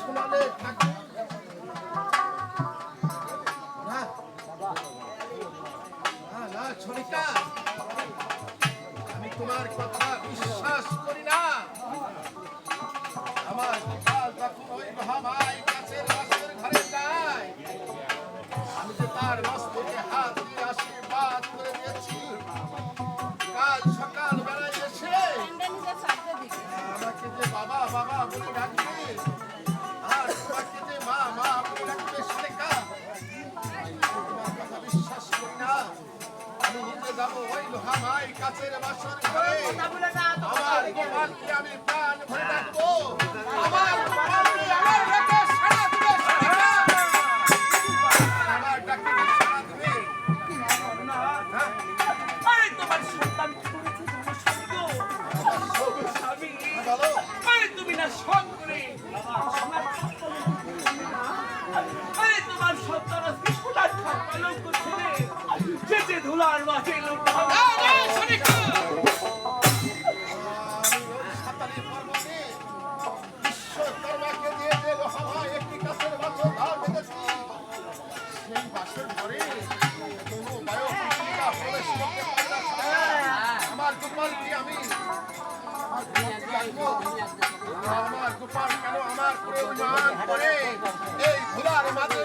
শোনালে থাকি না না ছড়িকা, আমি তোমার কথা বিশ্বাস করি না। আমার কাল তখন ওই মহামায় কাছের বাসের ঘরে যায়, আমি যে তার মস্তকে হাত দিয়ে আশীর্বাদ করে দিয়েছি। কাল সকাল বেলায় এসে আমাকে যে বাবা বাবা বলে ডাকবে, আর তোমাকে যে মা মা বলে ডাকবে, সেটা তোমার কথা বিশ্বাস করি না। আমি নিজে যাবো ওই মহামায় কাছের বাসর ঘরে, আমার গোপালকে আমি প্রাণ ভরে ডাকবো, আমার গোপালকে আমার ডাকে সাড়া দিবে, আমার ডাকে সাড়া দিবে। আরে তোমার সন্তান কি করেছে তোমার স্বামী গো? আমার স্বামী বলো, আরে তুমি না শোন করে আরে তোমার সন্তান আজকে সোনার খাট পালন করছে রে, যেতে ধুলার মাঝে লোক সাতারি পর্বতে বিশ্বকর্মাকে দিয়ে যে মহামায় একটি কাছের বাছর ধার বেঁধেছি, সেই বাসের ঘরে কোনো বায়ুপুত্রিকা প্রবেশ করতে পারে না। আমার গোপালকে আমি আমার গোপাল কেন আমার করে অভিমান করে এই ধুলার মাঝে